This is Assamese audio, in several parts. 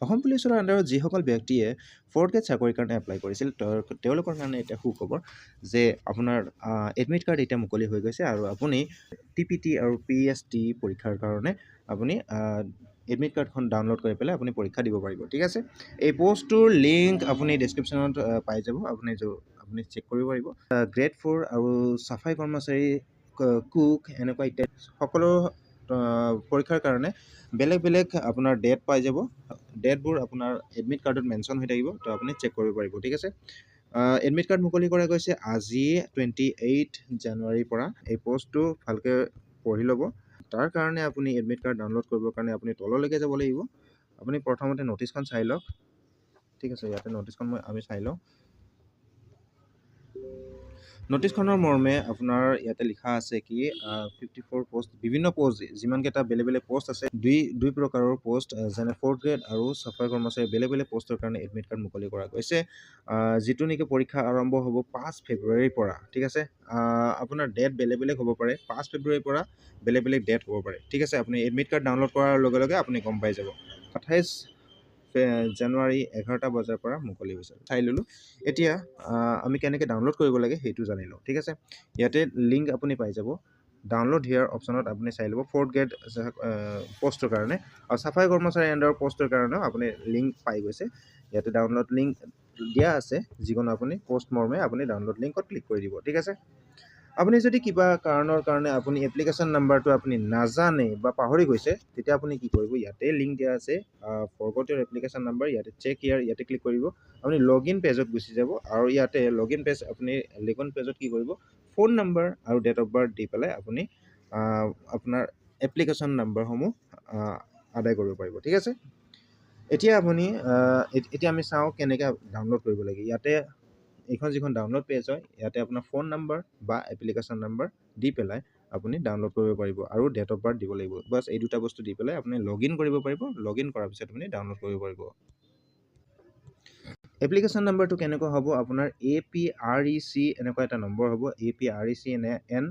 অসম পুলিচৰ আণ্ডাৰত যিসকল ব্যক্তিয়ে 4th গ্ৰেড চাকৰিৰ কাৰণে এপ্লাই কৰিছিল তেওঁলোকৰ কাৰণে এতিয়া সুখবৰ যে আপোনাৰ এডমিট কাৰ্ড এতিয়া মুকলি হৈ গৈছে আৰু আপুনি TPT আৰু PST পৰীক্ষাৰ কাৰণে আপুনি এডমিট কাৰ্ডখন ডাউনলোড কৰি পেলাই আপুনি পৰীক্ষা দিব পাৰিব ঠিক আছে এই পষ্টটোৰ লিংক আপুনি ডেছক্ৰিপশ্যনত পাই যাব আপুনি চেক কৰিব পাৰিব গ্ৰেড 4 আৰু চাফাই কৰ্মচাৰী কুক এনেকুৱা ইত্যাদি সকলো পৰীক্ষাৰ কাৰণে বেলেগ বেলেগ আপোনাৰ ডেট পাই যাব ডেটবোৰ আপোনাৰ এডমিট কাৰ্ডত মেনশ্যন হৈ থাকিব তো আপুনি চেক কৰিব পাৰিব ঠিক আছে এডমিট কাৰ্ড মুকলি কৰা গৈছে আজি 28 জানুৱাৰীৰ পৰা এই পষ্টটো ভালকৈ পঢ়ি ল'ব তাৰ কাৰণে আপুনি এডমিট কাৰ্ড ডাউনলোড কৰিবৰ কাৰণে আপুনি তললৈকে যাব লাগিব আপুনি প্ৰথমতে ন'টিছখন চাই লওক ঠিক আছে ইয়াতে ন'টিছখন আমি চাই লওঁ ন'টিছখনৰ মৰ্মে আপোনাৰ ইয়াতে লিখা আছে কি 54 পোষ্ট বিভিন্ন পোষ্ট যিমানকেইটা বেলেগ বেলেগ পোষ্ট আছে দুই প্ৰকাৰৰ পোষ্ট যেনে 4th গ্ৰেড আৰু চাফাই কৰ্মচাৰী বেলেগ বেলেগ পোষ্টৰ কাৰণে এডমিট কাৰ্ড মুকলি কৰা গৈছে যিটো নেকি পৰীক্ষা আৰম্ভ হ'ব 5 ফেব্ৰুৱাৰীৰ পৰা ঠিক আছে আপোনাৰ ডেট বেলেগ বেলেগ হ'ব পাৰে 5 ফেব্ৰুৱাৰীৰ পৰা বেলেগ বেলেগ ডেট হ'ব পাৰে ঠিক আছে আপুনি এডমিট কাৰ্ড ডাউনলোড কৰাৰ লগে লগে আপুনি গম পাই যাব 28 জানুৱাৰী 11টা বজাৰ পৰা মুকলি হৈছে চাই ল'লোঁ এতিয়া আমি কেনেকৈ ডাউনলোড কৰিব লাগে সেইটো জানি লওঁ ঠিক আছে ইয়াতে লিংক আপুনি পাই যাব ডাউনলোড হিয়াৰ অপশ্যনত আপুনি চাই ল'ব 4th গ্ৰেড পষ্টৰ কাৰণে আৰু চাফাই কৰ্মচাৰী আণ্ডাৰৰ পষ্টৰ কাৰণেও আপুনি লিংক পাই গৈছে ইয়াতে ডাউনলোড লিংক দিয়া আছে যিকোনো আপুনি পষ্ট মৰ্মে আপুনি ডাউনলোড লিংকত ক্লিক কৰি দিব ঠিক আছে আপুনি যদি কিবা কাৰণৰ কাৰণে আপুনি এপ্লিকেশ্যন নাম্বাৰটো আপুনি নাজানে বা পাহৰি গৈছে তেতিয়া আপুনি কি কৰিব ইয়াতে লিংক দিয়া আছে ফৰগট ইউৰ এপ্লিকেশ্যন নাম্বাৰ ইয়াতে চেক ইয়াৰ ইয়াতে ক্লিক কৰিব আপুনি লগইন পেজত গুচি যাব আৰু ইয়াতে লগইন পেজ আপুনি লগইন পেজত কি কৰিব ফোন নাম্বাৰ আৰু ডেট অফ বাৰ্থ দি পেলাই আপুনি আপোনাৰ এপ্লিকেশ্যন নাম্বাৰসমূহ আদায় কৰিব পাৰিব ঠিক আছে এতিয়া আমি চাওঁ কেনেকৈ ডাউনলোড কৰিব লাগে ইয়াতে এইখন যিখন ডাউনলোড পেজ হয় ইয়াতে আপোনাৰ ফোন নাম্বাৰ বা এপ্লিকেশ্যন নাম্বাৰ দি পেলাই আপুনি ডাউনলোড কৰিব পাৰিব আৰু ডেট অফ বাৰ্থ দিব লাগিব বাছ এই দুটা বস্তু দি পেলাই আপুনি লগইন কৰিব পাৰিব লগইন কৰাৰ পিছত আপুনি ডাউনলোড কৰিব পাৰিব এপ্লিকেশ্যন নাম্বাৰটো কেনেকুৱা হ'ব আপোনাৰ APREC এনেকুৱা এটা নম্বৰ হ'ব APREC N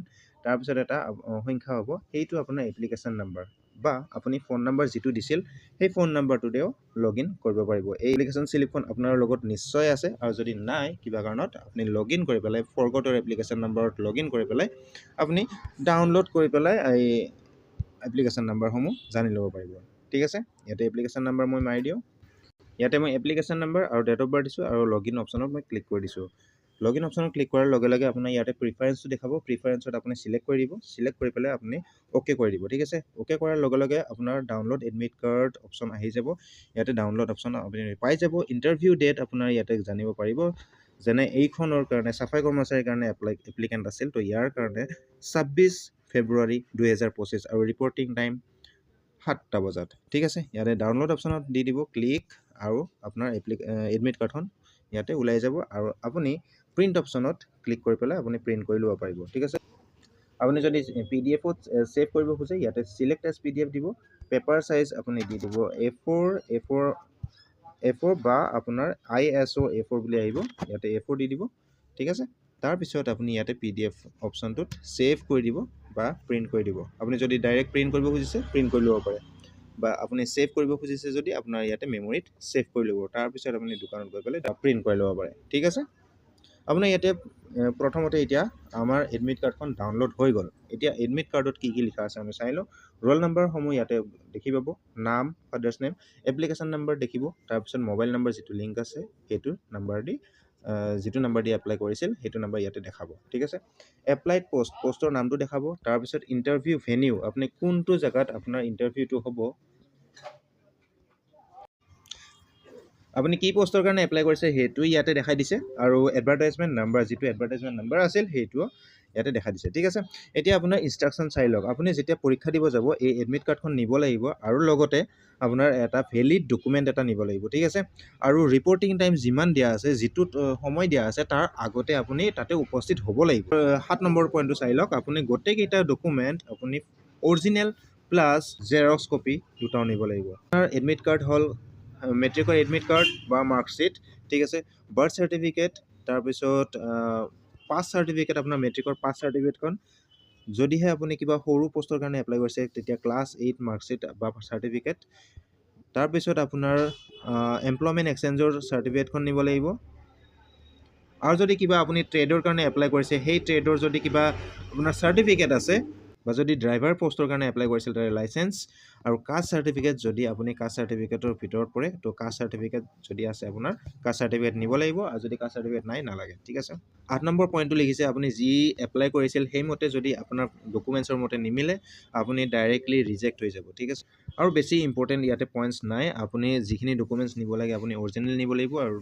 তাৰপিছত এটা সংখ্যা হ'ব সেইটো আপোনাৰ এপ্লিকেশ্যন নাম্বাৰ বা আপুনি ফোন নাম্বাৰ যিটো দিছিল সেই ফোন নাম্বাৰটোতেও লগইন কৰিব পাৰিব এই এপ্লিকেশ্যন শ্লিপখন আপোনাৰ লগত নিশ্চয় আছে আৰু যদি নাই কিবা কাৰণত আপুনি লগইন কৰি পেলাই ফৰগটৰ এপ্লিকেশ্যন নাম্বাৰত লগইন কৰি পেলাই আপুনি ডাউনলোড কৰি পেলাই এই এপ্লিকেশ্যন নাম্বাৰসমূহ জানি ল'ব পাৰিব ঠিক আছে ইয়াতে এপ্লিকেশ্যন নাম্বাৰ মই মাৰি দিওঁ ইয়াতে মই এপ্লিকেশ্যন নাম্বাৰ আৰু ডেট অফ বাৰ্থ দিছোঁ আৰু লগইন অপশ্যনত মই ক্লিক কৰি দিছোঁ লগইন অপশ্যনত ক্লিক কৰাৰ লগে লগে আপোনাৰ ইয়াতে প্ৰিফাৰেঞ্চটো দেখাব প্ৰিফাৰেঞ্চত আপুনি চিলেক্ট কৰি দিব চিলেক্ট কৰি পেলাই আপুনি অ'কে কৰি দিব ঠিক আছে অ'কে কৰাৰ লগে লগে আপোনাৰ ডাউনলোড এডমিট কাৰ্ড অপশ্যন আহি যাব ইয়াতে ডাউনলোড অপশ্যন আপুনি পাই যাব ইণ্টাৰভিউ ডেট আপোনাৰ ইয়াতে জানিব পাৰিব যেনে এইখনৰ কাৰণে চাফাই কৰ্মচাৰীৰ কাৰণে এপ্লিকেণ্ট আছিল তো ইয়াৰ কাৰণে 26 ফেব্ৰুৱাৰী 2025 আৰু ৰিপৰ্টিং টাইম 7টা বজাত ঠিক আছে ইয়াতে ডাউনলোড অপশ্যনত দি দিব ক্লিক আৰু আপোনাৰ এডমিট কাৰ্ডখন ইয়াতে ওলাই যাব আৰু আপুনি প্ৰিণ্ট অপশ্যনত ক্লিক কৰি পেলাই আপুনি প্ৰিণ্ট কৰি ল'ব পাৰিব ঠিক আছে আপুনি যদি PDF-ত ছেভ কৰিব খোজে ইয়াতে চিলেক্ট এজ PDF দিব পেপাৰ চাইজ আপুনি দি দিব A4 বা আপোনাৰ ISO A4 বুলি আহিব ইয়াতে A4 দি দিব ঠিক আছে তাৰপিছত আপুনি ইয়াতে PDF অপশ্যনটোত ছেভ কৰি দিব বা প্ৰিণ্ট কৰি দিব আপুনি যদি ডাইৰেক্ট প্ৰিণ্ট কৰিব খুজিছে প্ৰিণ্ট কৰি ল'ব পাৰে বা আপুনি ছেভ কৰিব খুজিছে যদি আপোনাৰ ইয়াতে মেমৰিত ছেভ কৰি ল'ব তাৰপিছত আপুনি দোকানত গৈ পেলাই প্ৰিণ্ট কৰি ল'ব পাৰে ঠিক আছে আপোনাৰ ইয়াতে প্ৰথমতে এতিয়া আমাৰ এডমিট কাৰ্ডখন ডাউনলোড হৈ গ'ল এতিয়া এডমিট কাৰ্ডত কি কি লিখা আছে আমি চাই লওঁ ৰোল নাম্বাৰসমূহ ইয়াতে দেখি পাব নাম ফাদাৰ্ছ নেম এপ্লিকেশ্যন নাম্বাৰ দেখিব তাৰপিছত মোবাইল নাম্বাৰ যিটো লিংক আছে সেইটো নাম্বাৰ দি যিটো নাম্বাৰ দি এপ্লাই কৰিছিল সেইটো নাম্বাৰ ইয়াতে দেখাব ঠিক আছে এপ্লাইড পষ্টৰ নামটো দেখাব তাৰপিছত ইণ্টাৰভিউ ভেনিউ আপুনি কোনটো জেগাত আপোনাৰ ইণ্টাৰভিউটো হ'ব আপুনি কি পষ্টৰ কাৰণে এপ্লাই কৰিছে সেইটো ইয়াতে দেখাই দিছে আৰু এডভাৰটাইজমেণ্ট নাম্বাৰ যিটো এডভাৰটাইজমেণ্ট নাম্বাৰ আছিল সেইটোও ইয়াতে দেখাই দিছে ঠিক আছে এতিয়া আপোনাৰ ইনষ্ট্ৰাকশ্যন চাই লওক আপুনি যেতিয়া পৰীক্ষা দিব যাব এই এডমিট কাৰ্ডখন নিব লাগিব আৰু লগতে আপোনাৰ এটা ভেলিড ডকুমেণ্ট এটা নিব লাগিব ঠিক আছে আৰু ৰিপৰ্টিং টাইম যিমান দিয়া আছে যিটোত সময় দিয়া আছে তাৰ আগতে আপুনি তাতে উপস্থিত হ'ব লাগিব 7 নম্বৰ পইণ্টটো চাই লওক আপুনি গোটেইকেইটা ডকুমেণ্ট আপুনি অৰিজিনেল প্লাছ জেৰক্স কপি দুটাও নিব লাগিব আপোনাৰ এডমিট কাৰ্ড হ'ল মেট্ৰিকৰ এডমিট কাৰ্ড বা মাৰ্কশ্বিট ঠিক আছে বাৰ্থ চাৰ্টিফিকেট তাৰপিছত পাছ চাৰ্টিফিকেট আপোনাৰ মেট্ৰিকৰ পাছ চাৰ্টিফিকেটখন যদিহে আপুনি কিবা সৰু পষ্টৰ কাৰণে এপ্লাই কৰিছে তেতিয়া ক্লাছ 8 মাৰ্কশ্বিট বা চাৰ্টিফিকেট তাৰপিছত আপোনাৰ এমপ্লয়মেণ্ট এক্সচেঞ্জৰ চাৰ্টিফিকেটখন নিব লাগিব। আৰু যদি কিবা আপুনি ট্ৰেডৰ কাৰণে এপ্লাই কৰিছে, সেই ট্ৰেডৰ যদি কিবা আপোনাৰ চাৰ্টিফিকেট আছে, বা যদি ড্ৰাইভাৰ পষ্টৰ কাৰণে এপ্লাই কৰিছিল তাৰে লাইচেঞ্চ, আৰু কাষ্ট চাৰ্টিফিকেট যদি আপুনি কাষ্ট চাৰ্টিফিকেটৰ ভিতৰত পৰে, তো কাষ্ট চাৰ্টিফিকেট যদি আছে আপোনাৰ, কাষ্ট চাৰ্টিফিকেট নিব লাগিব, আৰু যদি কাষ্ট চাৰ্টিফিকেট নাই, নালাগে। ঠিক আছে। 8 নম্বৰ পইণ্টটো লিখিছে, আপুনি যি এপ্লাই কৰিছিল সেইমতে যদি আপোনাৰ ডকুমেণ্টছৰ মতে নিমিলে, আপুনি ডাইৰেক্টলি ৰিজেক্ট হৈ যাব। ঠিক আছে। আৰু বেছি ইম্পৰ্টেণ্ট ইয়াতে পইণ্টছ নাই। আপুনি যিখিনি ডকুমেণ্টছ নিব লাগে আপুনি অৰিজিনেল নিব লাগিব, আৰু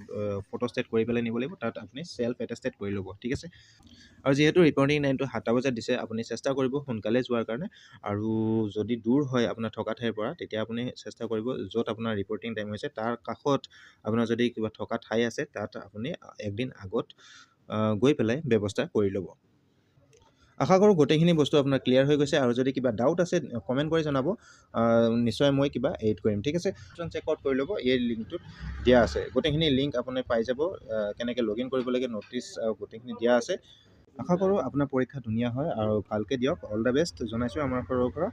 ফটোষ্টেট কৰি পেলাই নিব লাগিব। তাত আপুনি চেল্ফ এটেষ্টেড কৰি ল'ব। ঠিক আছে। আৰু যিহেতু ৰিপৰ্টিং টাইমটো 7টা বজাত দিছে, আপুনি চেষ্টা কৰিব সোনকালে যোৱাৰ কাৰণে। আৰু যদি দূৰ হয় আপোনাৰ থকা ঠাইৰ পৰা, তেতিয়া আপুনি চেষ্টা কৰিব য'ত আপোনাৰ ৰিপৰ্টিং টাইম হৈছে তাৰ কাষত আপোনাৰ যদি কিবা থকা ঠাই আছে, তাত আপুনি একদিন আগত গৈ পেলাই ব্যৱস্থা কৰি ল'ব। আশা কৰোঁ গোটেইখিনি বস্তু আপোনাৰ ক্লিয়াৰ হৈ গৈছে। আৰু যদি কিবা ডাউট আছে কমেণ্ট কৰি জনাব, নিশ্চয় মই কিবা এড কৰিম। ঠিক আছে। চেক আউট কৰি ল'ব, এই লিংকটোত দিয়া আছে। গোটেইখিনি লিংক আপুনি পাই যাব, কেনেকৈ লগ ইন কৰিব লাগে, ন'টিছ গোটেইখিনি দিয়া আছে। আশা কৰোঁ আপোনাৰ পৰীক্ষা ধুনীয়া হয় আৰু ভালকৈ দিয়ক। অল দ্য বেষ্ট জনাইছোঁ আমাৰ ফালৰ পৰা।